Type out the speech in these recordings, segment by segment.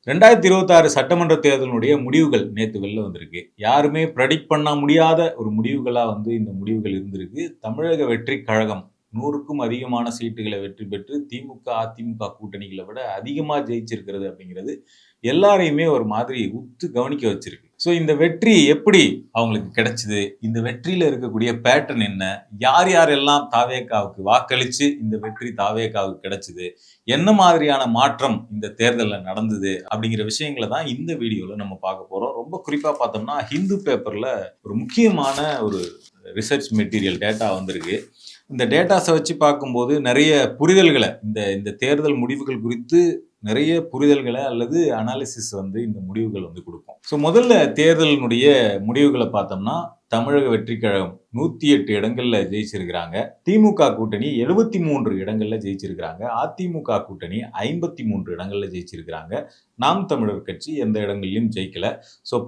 2026 சட்டமன்ற தேர்தலினுடைய முடிவுகள் நேத்து வெளில வந்திருக்கு. யாருமே பிரெடிக்ட் பண்ண முடியாத ஒரு முடிவுகளா இந்த முடிவுகள் இருந்திருக்கு. தமிழக வெற்றிக் கழகம் 100க்கும் அதிகமான சீட்டுகளை வெற்றி பெற்று திமுக, அதிமுக கூட்டணிகளை விட அதிகமா ஜெயிச்சிருக்கிறது அப்படிங்கிறது எல்லாரையுமே ஒரு மாதிரி உத்து கவனிக்க வச்சிருக்கு. இந்த வெற்றி எப்படி அவங்களுக்கு கிடைச்சது? இந்த வெற்றியில இருக்கக்கூடிய பேட்டர்ன் என்ன? யார் யாரெல்லாம் தாவேகாவுக்கு வாக்களிச்சு இந்த வெற்றி தாவேகாவுக்கு கிடைச்சது? என்ன மாதிரியான மாற்றம் இந்த தேர்தல்ல நடந்தது? அப்படிங்கிற விஷயங்கள தான் இந்த வீடியோல நம்ம பார்க்க போறோம். ரொம்ப குறிப்பா பார்த்தோம்னா, ஹிந்து பேப்பர்ல ஒரு முக்கியமான ஒரு ரிசர்ச் மெட்டீரியல் டேட்டா வந்திருக்கு. இந்த டேட்டாஸ வச்சு பார்க்கும்போது நிறைய புரிதல்கள இந்த தேர்தல் முடிவுகள் குறித்து நிறைய புரிதல்கள அல்லது அனாலிசிஸ் இந்த முடிவுகள் குடுக்கும். முதல்ல தேர்தலினுடைய முடிவுகள பார்த்தோம்னா, தமிழக வெற்றிக் கழகம் 108 இடங்கள்ல ஜெயிச்சிருக்கிறாங்க. திமுக கூட்டணி 73 இடங்கள்ல ஜெயிச்சிருக்கிறாங்க. அதிமுக கூட்டணி 53 இடங்கள்ல ஜெயிச்சிருக்கிறாங்க. நாம் தமிழர் கட்சி எந்த இடங்கள்லயும் ஜெயிக்கல.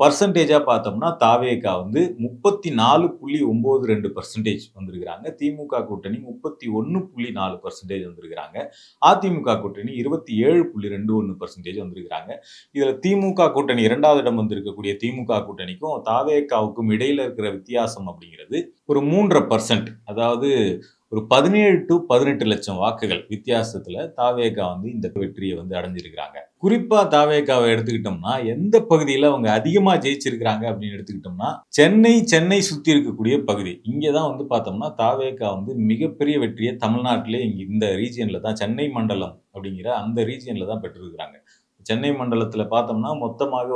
பெர்சன்டேஜா பார்த்தோம்னா தாவேகா 34.92% வந்திருக்கிறாங்க. திமுக கூட்டணி 31.4% வந்திருக்கிறாங்க. அதிமுக கூட்டணி 27.21% வந்திருக்கிறாங்க. இதுல திமுக கூட்டணி 2வது இடம் வந்திருக்கக்கூடிய திமுக கூட்டணிக்கும் தாவேகாவுக்கும் இடையில இருக்கிற வித்தியாசம் அப்படிங்கிறது ஒரு 3.5%. அதாவது ஒரு 17 to 18 லட்சம் வாக்குகள் வித்தியாசத்துல தாவேகா இந்த வெற்றியை அடைஞ்சிருக்கிறாங்க. குறிப்பா தாவேகாவை எடுத்துக்கிட்டோம்னா, எந்த பகுதியில அவங்க அதிகமா ஜெயிச்சிருக்கிறாங்க அப்படின்னு எடுத்துக்கிட்டோம்னா, சென்னை சுத்தி இருக்கக்கூடிய பகுதி. இங்கதான் பார்த்தோம்னா தாவேகா மிகப்பெரிய வெற்றியை தமிழ்நாட்டிலே இந்த ரீஜியன்ல தான், சென்னை மண்டலம் அப்படிங்கிற அந்த ரீஜியன்ல தான் பெற்றிருக்கிறாங்க. சென்னை மண்டலத்துல பார்த்தோம்னா மொத்தமாக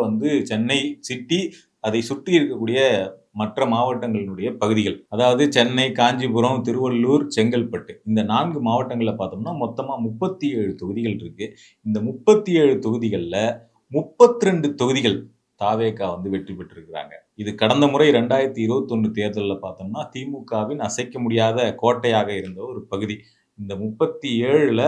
சென்னை சிட்டி, அதை சுற்றி இருக்கக்கூடிய மற்ற மாவட்டங்களினுடைய பகுதிகள், அதாவது சென்னை, காஞ்சிபுரம், திருவள்ளூர், செங்கல்பட்டு, இந்த 4 மாவட்டங்கள்ல பார்த்தோம்னா மொத்தமா 37 தொகுதிகள் இருக்கு. இந்த 37 தொகுதிகள்ல 32 தொகுதிகள் தாவேகா வெற்றி பெற்றிருக்கிறாங்க. இது கடந்த முறை 2021 தேர்தல்ல பார்த்தோம்னா திமுகவின் அசைக்க முடியாத கோட்டையாக இருந்த ஒரு பகுதி. இந்த 37ல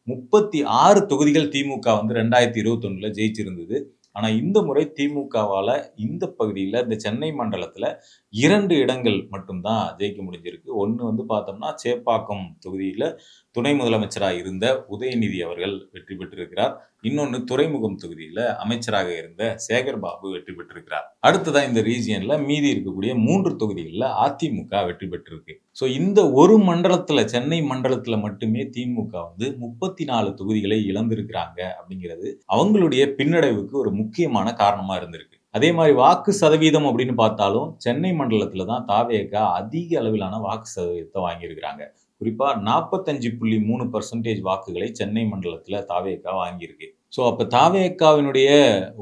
36 தொகுதிகள் திமுக 2021ல ஜெயிச்சிருந்தது. ஆனா இந்த முறை திமுகவால இந்த பகுதியில, இந்த சென்னை மண்டலத்துல 2 இடங்கள் மட்டும்தான் ஜெயிக்க முடிஞ்சிருக்கு. ஒண்ணு பார்த்தோம்னா சேப்பாக்கம் தொகுதியில துணை முதலமைச்சராக இருந்த உதயநிதி அவர்கள் வெற்றி பெற்றிருக்கிறார். இன்னொன்னு துறைமுகம் தொகுதியில அமைச்சராக இருந்த சேகர் பாபு வெற்றி பெற்றிருக்கிறார். அடுத்ததான் இந்த ரீஜியன்ல மீதி இருக்கக்கூடிய 3 தொகுதிகளில் அதிமுக வெற்றி பெற்றிருக்கு. இந்த ஒரு மண்டலத்துல, சென்னை மண்டலத்துல மட்டுமே திமுக 34 தொகுதிகளை இழந்திருக்கிறாங்க அப்படிங்கிறது அவங்களுடைய பின்னடைவுக்கு ஒரு முக்கியமான காரணமா இருந்திருக்கு. அதே மாதிரி வாக்கு சதவீதம் அப்படின்னு பார்த்தாலும் சென்னை மண்டலத்துல தான் தாவேகா அதிக அளவிலான வாக்கு சதவீதத்தை வாங்கியிருக்கிறாங்க. குறிப்பா 45.3% வாக்குகளை சென்னை மண்டலத்துல தாவேகா வாங்கியிருக்கு. அப்ப தாவேகாவினுடைய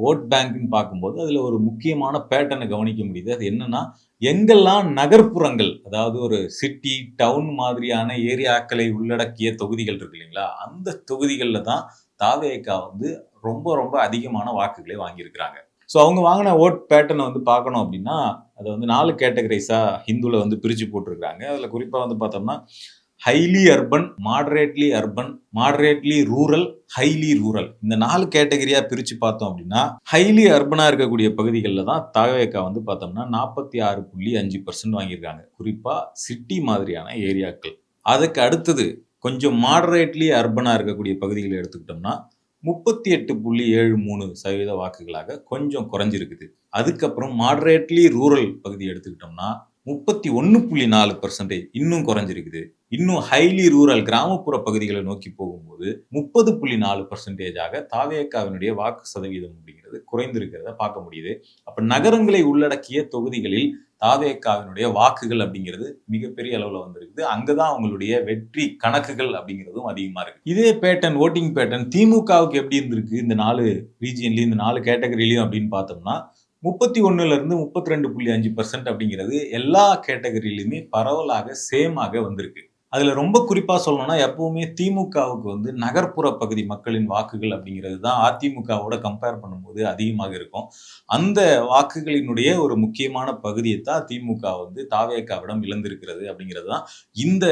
ஓட் பேங்க்னு பார்க்கும்போது அதுல ஒரு முக்கியமான பேட்டர்னை கவனிக்க முடியுது. அது என்னன்னா, எங்கெல்லாம் நகர்ப்புறங்கள், அதாவது ஒரு சிட்டி, டவுன் மாதிரியான ஏரியாக்களை உள்ளடக்கிய தொகுதிகள் இருக்கு இல்லைங்களா, அந்த தொகுதிகள்ல தான் தாவேகா ரொம்ப ரொம்ப அதிகமான வாக்குகளை வாங்கியிருக்கிறாங்க. அவங்க வாங்கின ஓட் பேட்டர்னை பார்க்கணும் அப்படின்னா, அதை 4 கேட்டகரைஸா ஹிந்துல பிரிச்சு போட்டிருக்காங்க. அதுல குறிப்பா பார்த்தோம்னா highly urban, moderately urban, moderately rural, highly rural, இந்த 4 கேட்டகரியா பிரிச்சு பார்த்தோம் அப்படின்னா, ஹைலி அர்பனா இருக்கக்கூடிய பகுதிகளில் தான் தாவேகா பார்த்தோம்னா 46.5% வாங்கியிருக்காங்க. குறிப்பா சிட்டி மாதிரியான ஏரியாக்கள். அதுக்கு அடுத்தது கொஞ்சம் மாடரேட்லி அர்பனா இருக்கக்கூடிய பகுதிகளை எடுத்துக்கிட்டோம்னா 38.73% வாக்குகளாக கொஞ்சம் குறைஞ்சிருக்குது. அதுக்கப்புறம் மாடரேட்லி ரூரல் பகுதி எடுத்துக்கிட்டோம்னா 31.4% இன்னும் குறைஞ்சிருக்குது. இன்னும் ஹைலி ரூரல் கிராமப்புற பகுதிகளை நோக்கி போகும்போது 30.4%ஆக தாவேகாவினுடைய வாக்கு சதவீதம் அப்படிங்கிறது குறைந்திருக்கிறத பார்க்க முடியுது. அப்ப நகரங்களை உள்ளடக்கிய தொகுதிகளில் தாவேகாவினுடைய வாக்குகள் அப்படிங்கிறது மிகப்பெரிய அளவுல வந்திருக்குது. அங்கதான் அவங்களுடைய வெற்றி கணக்குகள் அப்படிங்கிறதும் அதிகமா இருக்கு. இதே பேட்டர்ன், ஓட்டிங் பேட்டர்ன் திமுகவுக்கு எப்படி இருந்திருக்கு இந்த 4 ரீஜியன்லயும், இந்த 4 கேட்டகரியிலையும் அப்படின்னு பார்த்தோம்னா 31ல இருந்து 32.5% அப்படிங்கிறது எல்லா கேட்டகரியிலுமே பரவலாக சேமாக வந்திருக்கு. அதுல ரொம்ப குறிப்பா சொல்லணும்னா, எப்பவுமே திமுகவுக்கு நகர்ப்புற பகுதி மக்களின் வாக்குகள் அப்படிங்கிறது தான் அதிமுகவோட கம்பேர் பண்ணும்போது அதிகமாக இருக்கும். அந்த வாக்குகளினுடைய ஒரு முக்கியமான பகுதியை தான் திமுக தாவேகாவிடம் இழந்திருக்கிறது அப்படிங்கிறது தான் இந்த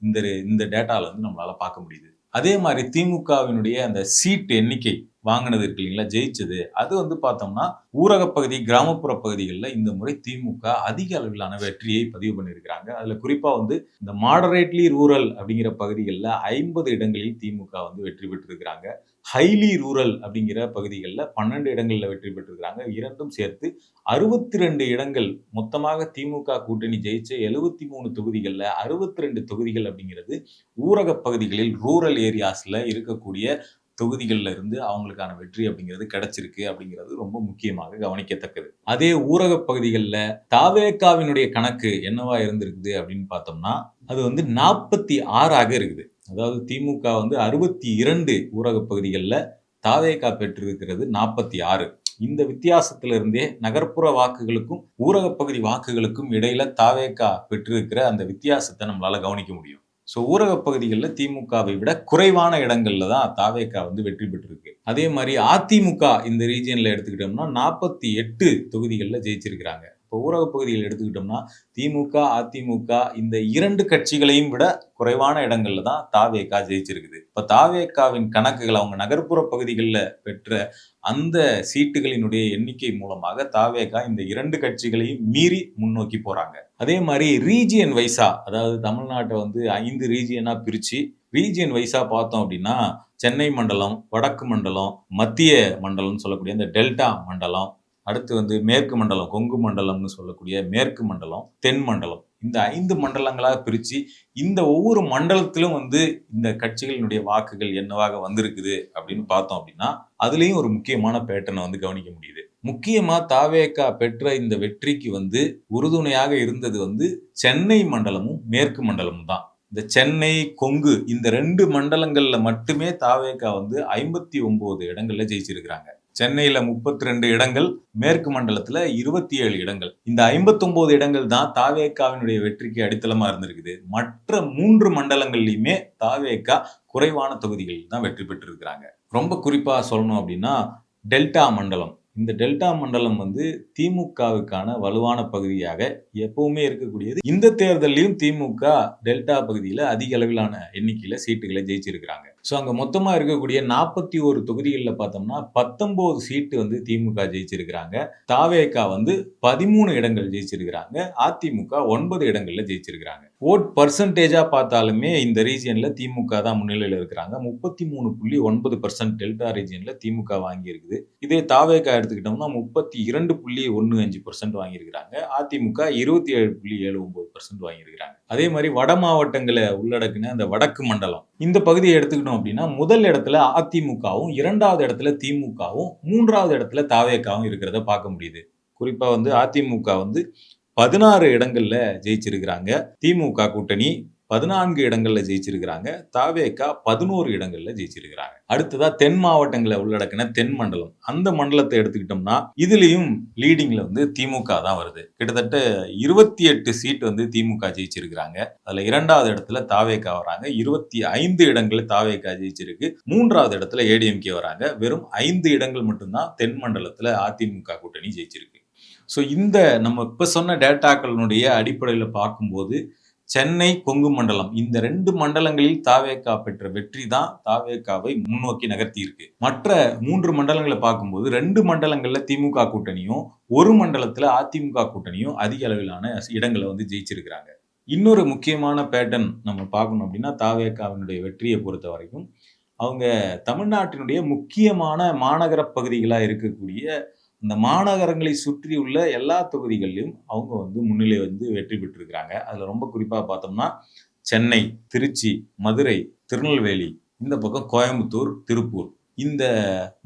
இந்த இந்த டேட்டால நம்மளால பார்க்க முடியுது. அதே மாதிரி திமுகவினுடைய அந்த சீட் எண்ணிக்கை வாங்கினது இருக்கு இல்லைங்களா, ஜெயிச்சது, அது வந்து பார்த்தோம்னா ஊரக பகுதி, கிராமப்புற பகுதிகளில் இந்த முறை திமுக அதிக அளவிலான வெற்றியை பதிவு பண்ணியிருக்கிறாங்க. அதுல குறிப்பா வந்து இந்த மாடரேட்லி ரூரல் அப்படிங்கிற பகுதிகளில் 50 இடங்களில் திமுக வந்து வெற்றி பெற்றிருக்கிறாங்க. ஹைலி ரூரல் அப்படிங்கிற பகுதிகளில் 12 இடங்கள்ல வெற்றி பெற்றிருக்கிறாங்க. இரண்டும் சேர்த்து 62 இடங்கள், மொத்தமாக திமுக கூட்டணி ஜெயிச்ச 73 தொகுதிகள்ல 62 தொகுதிகள் அப்படிங்கிறது ஊரக பகுதிகளில், ரூரல் ஏரியாஸ்ல இருக்கக்கூடிய தொகுதிகள்ல இருந்து அவங்களுக்கான வெற்றி அப்படிங்கிறது கிடைச்சிருக்கு அப்படிங்கிறது ரொம்ப முக்கியமாக கவனிக்கத்தக்கது. அதே ஊரக பகுதிகளில் தாவேகாவினுடைய கணக்கு என்னவா இருந்திருக்குது அப்படின்னு பார்த்தோம்னா, அது வந்து 46ஆக இருக்குது. அதாவது திமுக வந்து 62 ஊரக பகுதிகளில், தாவேகா பெற்றிருக்கிறது 46. இந்த வித்தியாசத்திலிருந்தே நகர்ப்புற வாக்குகளுக்கும் ஊரக பகுதி வாக்குகளுக்கும் இடையில தாவேகா பெற்றிருக்கிற அந்த வித்தியாசத்தை நம்மளால கவனிக்க முடியும். ஸோ ஊரக பகுதிகளில் திமுகவை விட குறைவான இடங்கள்ல தான் தாவேகா வந்து வெற்றி பெற்றிருக்கு. அதே மாதிரி அதிமுக இந்த ரீஜியன்ல எடுத்துக்கிட்டோம்னா 48 தொகுதிகளில் ஜெயிச்சிருக்கிறாங்க. இப்போ ஊரக பகுதிகள் எடுத்துக்கிட்டோம்னா திமுக, அதிமுக இந்த 2 கட்சிகளையும் விட குறைவான இடங்கள்ல தான் தாவேகா ஜெயிச்சிருக்குது. இப்போ தாவேகாவின் கணக்குகள் அவங்க நகர்ப்புற பகுதிகளில் பெற்ற அந்த சீட்டுகளினுடைய எண்ணிக்கை மூலமாக தாவேகா இந்த 2 கட்சிகளையும் மீறி முன்னோக்கி போறாங்க. அதே மாதிரி ரீஜியன் வைஸா, அதாவது தமிழ்நாட்டை வந்து 5 ரீஜியனா பிரிச்சு ரீஜியன் வைஸா பார்த்தோம் அப்படின்னா, சென்னை மண்டலம், வடக்கு மண்டலம், மத்திய மண்டலம்னு சொல்லக்கூடிய இந்த டெல்டா மண்டலம், அடுத்து வந்து மேற்கு மண்டலம், கொங்கு மண்டலம்னு சொல்லக்கூடிய மேற்கு மண்டலம், தென் மண்டலம், இந்த 5 மண்டலங்களாக பிரிச்சு இந்த ஒவ்வொரு மண்டலத்திலும் வந்து இந்த கட்சிகளினுடைய வாக்குகள் என்னவாக வந்திருக்குது அப்படின்னு பார்த்தோம் அப்படின்னா, அதுலயும் ஒரு முக்கியமான பேட்டர்னை வந்து கவனிக்க முடியுது. முக்கியமா தாவேகா பெற்ற இந்த வெற்றிக்கு வந்து உறுதுணையாக இருந்தது வந்து சென்னை மண்டலமும் மேற்கு மண்டலமும் தான். இந்த சென்னை, கொங்கு இந்த 2 மண்டலங்கள்ல மட்டுமே தாவேகா வந்து 59 இடங்கள்ல ஜெயிச்சிருக்கிறாங்க. சென்னையில 32 இடங்கள், மேற்கு மண்டலத்துல 27 இடங்கள். இந்த 59 இடங்கள் தான் தாவேகாவினுடைய வெற்றிக்கு அடித்தளமா இருந்திருக்குது. மற்ற 3 மண்டலங்கள்லயுமே தாவேகா குறைவான தொகுதிகளில் தான் வெற்றி பெற்றிருக்கிறாங்க. ரொம்ப குறிப்பா சொல்லணும் அப்படின்னா, டெல்டா மண்டலம். இந்த டெல்டா மண்டலம் வந்து திமுகவுக்கான வலுவான பகுதியாக எப்பவுமே இருக்கக்கூடியது. இந்த தேர்தலையும் திமுக டெல்டா பகுதியில அதிக அளவிலான எண்ணிக்கையில சீட்டுகளை ஜெயிச்சிருக்கிறாங்க. ஸோ அங்க மொத்தமா இருக்கக்கூடிய 41 தொகுதிகளில் பார்த்தோம்னா 19 சீட்டு வந்து திமுக ஜெயிச்சிருக்கிறாங்க. தாவேகா வந்து 13 இடங்கள் ஜெயிச்சிருக்கிறாங்க. அதிமுக 9 இடங்கள்ல ஜெயிச்சிருக்கிறாங்க. ஓட் பர்சன்டேஜா பார்த்தாலுமே இந்த ரீஜியன்ல திமுக தான் முன்னிலையில இருக்கிறாங்க. 33.9% டெல்டா ரீஜியன்ல திமுக வாங்கி இருக்குது. இதே தாவேகா எடுத்துக்கிட்டோம்னா 32.15% வாங்கியிருக்கிறாங்க. அதிமுக 27.79% வாங்கியிருக்கிறாங்க. அதே மாதிரி வட மாவட்டங்களை உள்ளடக்கின அந்த வடக்கு மண்டலம் இந்த பகுதியை எடுத்துக்கிட்டோம் அப்படின்னா, முதல் இடத்துல அதிமுகவும், 2வது இடத்துல திமுகவும், 3வது இடத்துல தாவேகாவும் இருக்கிறத பார்க்க முடியுது. குறிப்பா வந்து அதிமுக வந்து 16 இடங்கள்ல ஜெயிச்சிருக்கிறாங்க. திமுக கூட்டணி 14 இடங்கள்ல ஜெயிச்சிருக்கிறாங்க. தாவேகா 11 இடங்கள்ல ஜெயிச்சிருக்கிறாங்க. அடுத்ததா தென் மாவட்டங்களை உள்ளடக்கின தென் மண்டலம். அந்த மண்டலத்தை எடுத்துக்கிட்டோம்னா இதுலயும் லீடிங்ல வந்து திமுக தான் வருது. கிட்டத்தட்ட 28 சீட் வந்து திமுக ஜெயிச்சிருக்கிறாங்க. அதுல 2வது இடத்துல தாவேகா வராங்க. 25 இடங்கள்ல தாவேகா ஜெயிச்சிருக்கு. 3வது இடத்துல ஏடிஎம்கே வராங்க. வெறும் 5 இடங்கள் மட்டும்தான் தென் மண்டலத்துல அதிமுக கூட்டணி ஜெயிச்சிருக்கு. ஸோ இந்த நம்ம இப்ப சொன்ன டேட்டாக்களினுடைய அடிப்படையில் பார்க்கும்போது சென்னை, கொங்கு மண்டலம் இந்த 2 மண்டலங்களில் தாவேகா பெற்ற வெற்றி தான் தாவேகாவை முன்னோக்கி நகர்த்தி இருக்கு. மற்ற 3 மண்டலங்களை பார்க்கும்போது 2 மண்டலங்கள்ல திமுக கூட்டணியும், 1 மண்டலத்துல அதிமுக கூட்டணியும் அதிக அளவிலான இடங்களை வந்து ஜெயிச்சிருக்கிறாங்க. இன்னொரு முக்கியமான பேட்டர்ன் நம்ம பார்க்கணும் அப்படின்னா, தாவேகாவினுடைய வெற்றியை பொறுத்த வரைக்கும் அவங்க தமிழ்நாட்டினுடைய முக்கியமான மாநகர பகுதிகளா இருக்கக்கூடிய இந்த மாநகரங்களை சுற்றியுள்ள எல்லா தொகுதிகளிலும் அவங்க வந்து முன்னிலை வந்து வெற்றி பெற்றிருக்கிறாங்க. அதுல ரொம்ப குறிப்பா பார்த்தோம்னா சென்னை, திருச்சி, மதுரை, திருநெல்வேலி, இந்த பக்கம் கோயம்புத்தூர், திருப்பூர், இந்த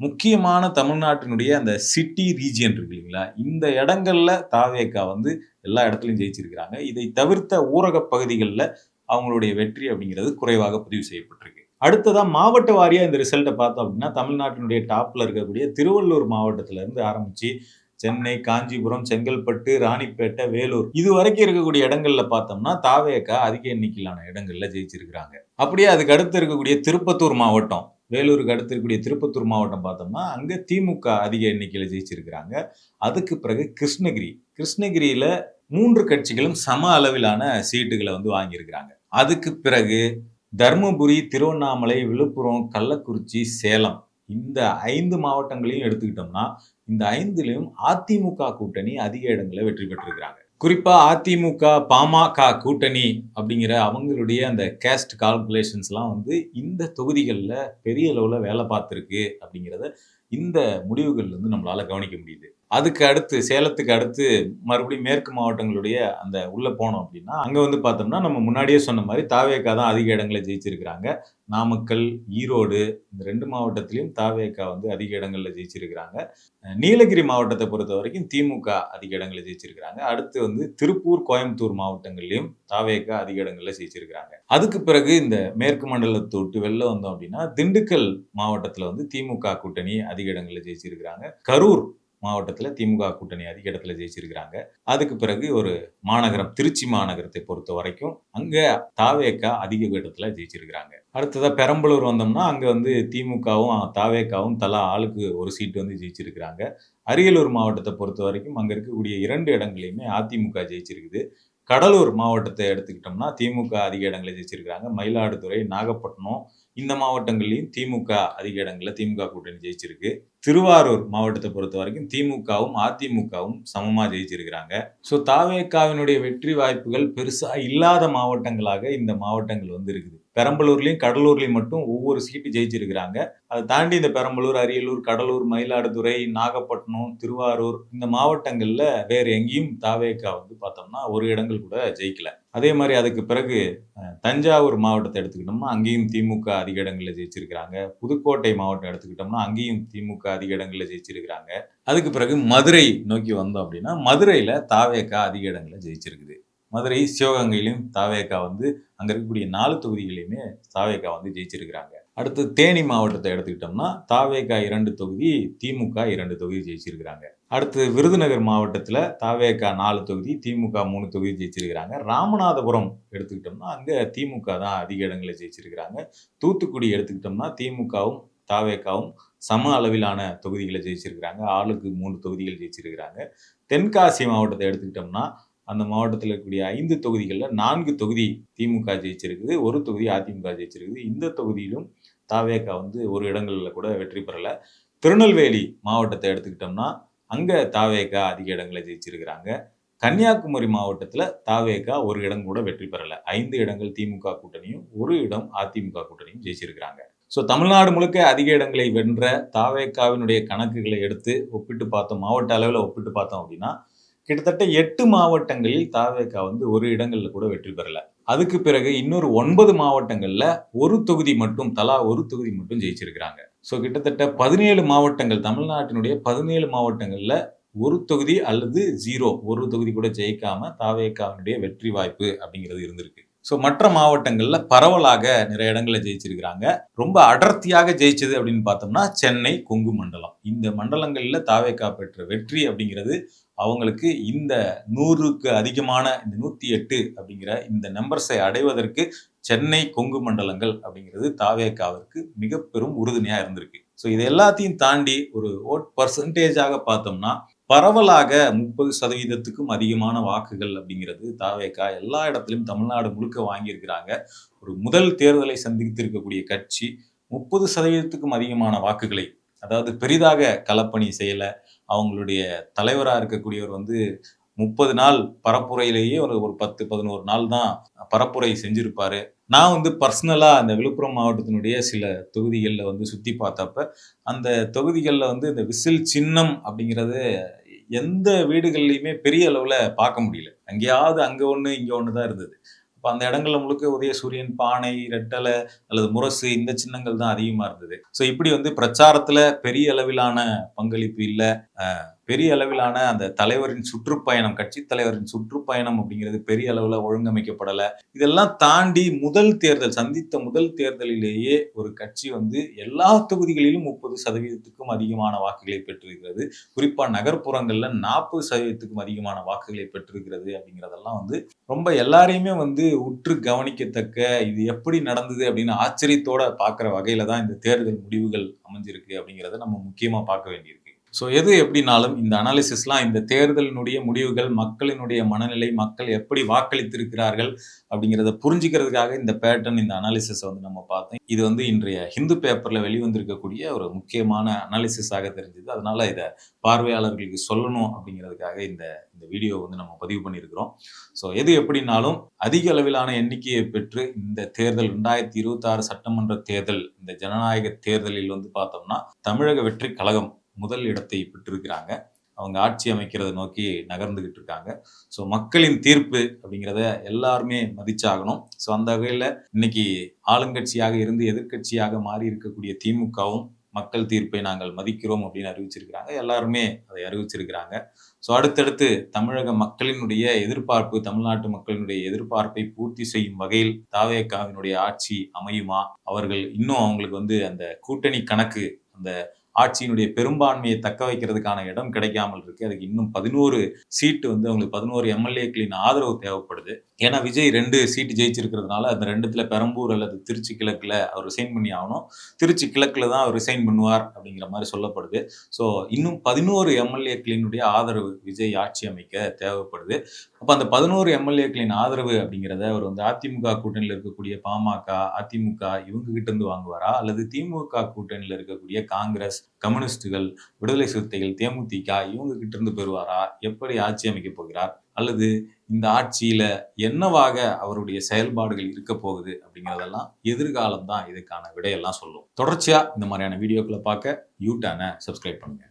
முக்கியமான தமிழ்நாட்டினுடைய அந்த சிட்டி ரீஜியன் இருக்கு இல்லைங்களா, இந்த இடங்கள்ல தாவேகா வந்து எல்லா இடத்துலையும் ஜெயிச்சிருக்கிறாங்க. இதை தவிர்த்த ஊரக பகுதிகளில் அவங்களுடைய வெற்றி அப்படிங்கிறது குறைவாக பதிவு செய்யப்பட்டிருக்கு. அடுத்ததா மாவட்ட வாரியா இந்த ரிசல்ட்டை பார்த்தோம் அப்படின்னா, தமிழ்நாட்டினுடைய டாப்ல இருக்கக்கூடிய திருவள்ளூர் மாவட்டத்துல இருந்து ஆரம்பிச்சு சென்னை, காஞ்சிபுரம், செங்கல்பட்டு, ராணிப்பேட்டை, வேலூர் இது வரைக்கும் இருக்கக்கூடிய இடங்கள்ல பார்த்தோம்னா தாவேகா அதிக எண்ணிக்கையிலான இடங்கள்ல ஜெயிச்சிருக்கிறாங்க. அப்படியே அதுக்கு அடுத்து இருக்கக்கூடிய திருப்பத்தூர் மாவட்டம், வேலூருக்கு அடுத்து இருக்கக்கூடிய திருப்பத்தூர் மாவட்டம் பார்த்தோம்னா அங்க திமுக அதிக எண்ணிக்கையில ஜெயிச்சிருக்கிறாங்க. அதுக்கு பிறகு கிருஷ்ணகிரியில 3 கட்சிகளும் சம அளவிலான சீட்டுகளை வந்து வாங்கியிருக்கிறாங்க. அதுக்கு பிறகு தர்மபுரி, திருவண்ணாமலை, விழுப்புரம், கள்ளக்குறிச்சி, சேலம் இந்த 5 மாவட்டங்களையும் எடுத்துக்கிட்டோம்னா, இந்த 5லயும் அதிமுக கூட்டணி அதிக இடங்கள்ல வெற்றி பெற்றிருக்கிறாங்க. குறிப்பா அதிமுக, பாமக கூட்டணி அப்படிங்கிற அவங்களுடைய அந்த கேஸ்ட் கால்குலேஷன்ஸ்லாம் வந்து இந்த தொகுதிகள்ல பெரிய அளவுல வேலை பார்த்திருக்கு அப்படிங்கிறத இந்த முடிவுகள்ல இருந்து நம்மளால கவனிக்க முடியுது. அதுக்கு அடுத்து சேலத்துக்கு அடுத்து மறுபடியும் மேற்கு மாவட்டங்களுடைய அந்த உள்ள போனோம் அப்படின்னா, அங்க வந்து பார்த்தோம்னா, நம்ம முன்னாடியே சொன்ன மாரி தாவேகா தான் அதிக இடங்கள ஜெயிச்சிருக்கிறாங்க. நாமக்கல், ஈரோடு இந்த 2 மாவட்டத்திலயும் தாவேகா வந்து அதிக இடங்கள்ல ஜெயிச்சிருக்கிறாங்க. நீலகிரி மாவட்டத்த பொறுத்தவரைக்கும் திமுக அதிக இடங்கள்ல ஜெயிச்சிருக்கிறாங்க. அடுத்து வந்து திருப்பூர், கோயம்புத்தூர் மாவட்டங்கள்லயும் தாவேகா அதிக இடங்கள்ல ஜெயிச்சிருக்கிறாங்க. அதுக்கு பிறகு இந்த மேற்கு மண்டலத்த விட்டு வெளில வந்தோம் அப்படின்னா, திண்டுக்கல் மாவட்டத்துல வந்து திமுக கூட்டணி அதிக இடங்கள்ல ஜெயிச்சிருக்கிறாங்க. கரூர் மாவட்டத்துல திமுக கூட்டணி அதிக இடத்துல ஜெயிச்சிருக்கிறாங்க. அதுக்கு பிறகு ஒரு மாநகரம் திருச்சி மாநகரத்தை பொறுத்த வரைக்கும் அங்க தாவேகா அதிக இடத்துல ஜெயிச்சிருக்கிறாங்க. அடுத்ததா பெரம்பலூர் வந்தோம்னா அங்க வந்து திமுகவும் தாவேகாவும் தலா ஆளுக்கு ஒரு சீட் வந்து ஜெயிச்சிருக்கிறாங்க. அரியலூர் மாவட்டத்தை பொறுத்த வரைக்கும் அங்க இருக்கக்கூடிய 2 இடங்களையுமே அதிமுக ஜெயிச்சிருக்குது. கடலூர் மாவட்டத்தை எடுத்துக்கிட்டோம்னா திமுக அதிக இடங்களை ஜெயிச்சிருக்கிறாங்க. மயிலாடுதுறை, நாகப்பட்டினம் இந்த மாவட்டங்கள்லயும் திமுக அதிக இடங்கள்ல திமுக கூட்டணி ஜெயிச்சிருக்கு. திருவாரூர் மாவட்டத்தை பொறுத்த வரைக்கும் திமுகவும், அதிமுகவும் சமமா ஜெயிச்சிருக்கிறாங்க. ஸோ தாவேகாவினுடைய வெற்றி வாய்ப்புகள் பெருசா இல்லாத மாவட்டங்களாக இந்த மாவட்டங்கள் வந்து இருக்குது. பெரம்பலூர்லயும், கடலூர்லயும் மட்டும் ஒவ்வொரு சீட்டு ஜெயிச்சிருக்கிறாங்க. அதை தாண்டி இந்த பெரம்பலூர், அரியலூர், கடலூர், மயிலாடுதுறை, நாகப்பட்டினம், திருவாரூர் இந்த மாவட்டங்கள்ல வேற எங்கேயும் தாவேகா வந்து பார்த்தோம்னா ஒரு இடங்கள் கூட ஜெயிக்கல. அதே மாதிரி அதுக்கு பிறகு தஞ்சாவூர் மாவட்டத்தை எடுத்துக்கிட்டோம்னா அங்கேயும் திமுக அதிக இடங்கள்ல ஜெயிச்சிருக்கிறாங்க. புதுக்கோட்டை மாவட்டம் எடுத்துக்கிட்டோம்னா அங்கேயும் திமுக அதிக இடங்கள்ல ஜெயிச்சிருக்கிறாங்க. அதுக்கு பிறகு மதுரை நோக்கி வந்தோம் அப்படின்னா மதுரையில தாவேகா அதிக இடங்கள்ல ஜெயிச்சிருக்குது. மதுரை, சிவகங்கையிலும் தாவேகா வந்து அங்க இருக்கக்கூடிய 4 தொகுதிகளையுமே தாவேகா வந்து ஜெயிச்சிருக்கிறாங்க. அடுத்து தேனி மாவட்டத்தை எடுத்துக்கிட்டோம்னா தாவேகா 2 தொகுதி, திமுக 2 தொகுதி ஜெயிச்சிருக்கிறாங்க. அடுத்து விருதுநகர் மாவட்டத்துல தாவேகா 4 தொகுதி, திமுக 3 தொகுதி ஜெயிச்சிருக்கிறாங்க. ராமநாதபுரம் எடுத்துக்கிட்டோம்னா அங்க திமுக தான் அதிக இடங்களை ஜெயிச்சிருக்கிறாங்க. தூத்துக்குடி எடுத்துக்கிட்டோம்னா திமுகவும் தாவேகாவும் சம அளவிலான தொகுதிகளை ஜெயிச்சிருக்கிறாங்க. ஆளுக்கு 3 தொகுதிகள் ஜெயிச்சிருக்கிறாங்க. தென்காசி மாவட்டத்தை எடுத்துக்கிட்டோம்னா அந்த மாவட்டத்தில் இருக்கக்கூடிய 5 தொகுதிகள்ல 4 தொகுதி திமுக ஜெயிச்சிருக்குது. 1 தொகுதி அதிமுக ஜெயிச்சிருக்குது. இந்த தொகுதியிலும் தாவேகா வந்து ஒரு இடங்கள்ல கூட வெற்றி பெறல. திருநெல்வேலி மாவட்டத்தை எடுத்துக்கிட்டோம்னா அங்க தாவேகா அதிக இடங்களை ஜெயிச்சிருக்கிறாங்க. கன்னியாகுமரி மாவட்டத்துல தாவேகா ஒரு இடம் கூட வெற்றி பெறல. 5 இடங்கள் திமுக கூட்டணியும், 1 இடம் அதிமுக கூட்டணியும் ஜெயிச்சிருக்கிறாங்க. ஸோ தமிழ்நாடு முழுக்க அதிக இடங்களை வென்ற தாவேகாவினுடைய கணக்குகளை எடுத்து ஒப்பிட்டு பார்த்தோம், மாவட்ட அளவில் ஒப்பிட்டு பார்த்தோம் அப்படின்னா கிட்டத்தட்ட 8 மாவட்டங்களில் தாவேகா வந்து ஒரு இடங்கள்ல கூட வெற்றி பெறல. அதுக்கு பிறகு இன்னொரு 9 மாவட்டங்கள்ல ஒரு தொகுதி மட்டும், தலா ஒரு தொகுதி மட்டும் ஜெயிச்சிருக்கிறாங்க. ஸோ கிட்டத்தட்ட 17 மாவட்டங்கள், தமிழ்நாட்டினுடைய 17 மாவட்டங்கள்ல ஒரு தொகுதி அல்லது 0 ஒரு தொகுதி கூட ஜெயிக்காம தாவேகாவினுடைய வெற்றி வாய்ப்பு அப்படிங்கிறது இருந்திருக்கு. ஸோ மற்ற மாவட்டங்கள்ல பரவலாக நிறைய இடங்களை ஜெயிச்சிருக்கிறாங்க. ரொம்ப அடர்த்தியாக ஜெயிச்சது அப்படின்னு பார்த்தோம்னா சென்னை, கொங்கு மண்டலம். இந்த மண்டலங்கள்ல தாவேகா பெற்ற வெற்றி அப்படிங்கிறது அவங்களுக்கு இந்த 100க்கு அதிகமான இந்த 108 அப்படிங்கிற இந்த நம்பர்ஸை அடைவதற்கு சென்னை, கொங்கு மண்டலங்கள் அப்படிங்கிறது தாவேகாவிற்கு மிக பெரும் உறுதுணையா இருந்திருக்கு. ஸோ இது எல்லாத்தையும் தாண்டி ஒரு ஓட் பர்சன்டேஜாக பார்த்தோம்னா பரவலாக 30% அதிகமான வாக்குகள் அப்படிங்கிறது தாவேகா எல்லா இடத்திலும் தமிழ்நாடு முழுக்க வாங்கியிருக்கிறாங்க. ஒரு முதல் தேர்தலை சந்தித்திருக்கக்கூடிய கட்சி 30% அதிகமான வாக்குகளை, அதாவது பெரிதாக களப்பணி செய்யல. அவங்களுடைய தலைவராக இருக்கக்கூடியவர் வந்து 30 நாள் பரப்புரையிலேயே ஒரு 10, 11 நாள் தான் பரப்புரை செஞ்சிருப்பாரு. நான் வந்து பர்சனலா அந்த விழுப்புரம் மாவட்டத்தினுடைய சில தொகுதிகளில் வந்து சுத்தி பார்த்தப்ப அந்த தொகுதிகளில் வந்து இந்த விசில் சின்னம் அப்படிங்கிறது எந்த வீடுகள்லையுமே பெரிய அளவுல பார்க்க முடியல. அங்கேயாவது அங்க ஒண்ணு, இங்க ஒண்ணு தான் இருந்தது. அப்ப அந்த இடங்கள்ல முழுக்க உதயசூரியன், பானை, ரெட்டலை அல்லது முரசு இந்த சின்னங்கள் தான் அதிகமா இருந்தது. ஸோ இப்படி வந்து பிரச்சாரத்துல பெரிய அளவிலான பங்களிப்பு இல்ல. பெரிய அளவிலான அந்த தலைவரின் சுற்றுப்பயணம், கட்சி தலைவரின் சுற்றுப்பயணம் அப்படிங்கிறது பெரிய அளவுல ஒழுங்கமைக்கப்படல. இதெல்லாம் தாண்டி சந்தித்த முதல் தேர்தலிலேயே ஒரு கட்சி வந்து எல்லா தொகுதிகளிலும் 30%க்கும் அதிகமான வாக்குகளை பெற்றிருக்கிறது. குறிப்பா நகர்ப்புறங்கள்ல 40%க்கும் அதிகமான வாக்குகளை பெற்றிருக்கிறது அப்படிங்கிறதெல்லாம் வந்து ரொம்ப எல்லாரையுமே வந்து உற்று கவனிக்கத்தக்க, இது எப்படி நடந்தது அப்படின்னு ஆச்சரியத்தோட பார்க்குற வகையில தான் இந்த தேர்தல் முடிவுகள் அமைஞ்சிருக்கு அப்படிங்கிறத நம்ம முக்கியமா பார்க்க வேண்டியிருக்கு. ஸோ எது எப்படினாலும் இந்த அனாலிசிஸ்லாம் இந்த தேர்தலினுடைய முடிவுகள், மக்களினுடைய மனநிலை, மக்கள் எப்படி வாக்களித்திருக்கிறார்கள் அப்படிங்கிறத புரிஞ்சுக்கிறதுக்காக இந்த பேட்டர்ன், இந்த அனாலிசிஸை வந்து நம்ம பார்த்தோம். இது வந்து இன்றைய ஹிந்து பேப்பர்ல வெளிவந்திருக்கக்கூடிய ஒரு முக்கியமான அனாலிசிஸாக தெரிஞ்சது. அதனால இதை பார்வையாளர்களுக்கு சொல்லணும் அப்படிங்கிறதுக்காக இந்த இந்த வீடியோ வந்து நம்ம பதிவு பண்ணியிருக்கிறோம். ஸோ எது எப்படினாலும் அதிக அளவிலான எண்ணிக்கையை பெற்று இந்த தேர்தல் 2026 சட்டமன்ற தேர்தல், இந்த ஜனநாயக தேர்தலில் வந்து பார்த்தோம்னா தமிழக வெற்றி கழகம் முதல் இடத்தை பெற்றிருக்கிறாங்க. அவங்க ஆட்சி அமைக்கிறத நோக்கி நகர்ந்துகிட்டு இருக்காங்க. ஸோ மக்களின் தீர்ப்பு அப்படிங்கிறத எல்லாருமே மதிச்சாகணும். ஸோ அந்த வகையில் இன்னைக்கு ஆளுங்கட்சியாக இருந்து எதிர்க்கட்சியாக மாறி இருக்கக்கூடிய திமுகவும் மக்கள் தீர்ப்பை நாங்கள் மதிக்கிறோம் அப்படின்னு அறிவிச்சிருக்கிறாங்க. எல்லாருமே அதை அறிவிச்சிருக்கிறாங்க. ஸோ அடுத்தடுத்து தமிழக மக்களினுடைய எதிர்பார்ப்பு, தமிழ்நாட்டு மக்களினுடைய எதிர்பார்ப்பை பூர்த்தி செய்யும் வகையில் தாவேகாவினுடைய ஆட்சி அமையுமா? அவர்கள் இன்னும் அவங்களுக்கு வந்து அந்த கூட்டணி கணக்கு, அந்த ஆட்சியினுடைய பெரும்பான்மையை தக்க வைக்கிறதுக்கான இடம் கிடைக்காமல் இருக்கு. அதுக்கு இன்னும் 11 சீட்டு வந்து அவங்களுக்கு 11 எம்எல்ஏக்களின் ஆதரவு தேவைப்படுது. ஏன்னா விஜய் 2 சீட்டு ஜெயிச்சிருக்கிறதுனால அந்த 2த்துல பெரம்பூர் அல்லது திருச்சி கிழக்குல அவர் ரிசைன் பண்ணி ஆகணும். திருச்சி கிழக்குல தான் அவர் ரிசைன் பண்ணுவார் அப்படிங்கிற மாதிரி சொல்லப்படுது. ஸோ இன்னும் 11 எம்எல்ஏக்களினுடைய ஆதரவு விஜய் ஆட்சி அமைக்க தேவைப்படுது. அப்ப அந்த 11 எம்எல்ஏக்களின் ஆதரவு அப்படிங்கிறத அவர் வந்து அதிமுக கூட்டணியில் இருக்கக்கூடிய பாமக, அதிமுக இவங்க கிட்ட இருந்து வாங்குவாரா, அல்லது திமுக கூட்டணியில் இருக்கக்கூடிய காங்கிரஸ், கம்யூனிஸ்டுகள், விடுதலை சிறுத்தைகள், தேமுதிக இவங்க கிட்ட இருந்து பெறுவாரா? எப்படி ஆட்சி அமைக்க போகிறார்? அல்லது இந்த ஆட்சியில என்னவாக அவருடைய செயல்பாடுகள் இருக்க போகுது அப்படிங்கிறதெல்லாம் எதிர்காலம் தான் இதுக்கான விடையெல்லாம் சொல்லும். தொடர்ச்சியா இந்த மாதிரியான வீடியோக்களை பார்க்க யூ டர்னை சப்ஸ்கிரைப் பண்ணுங்க.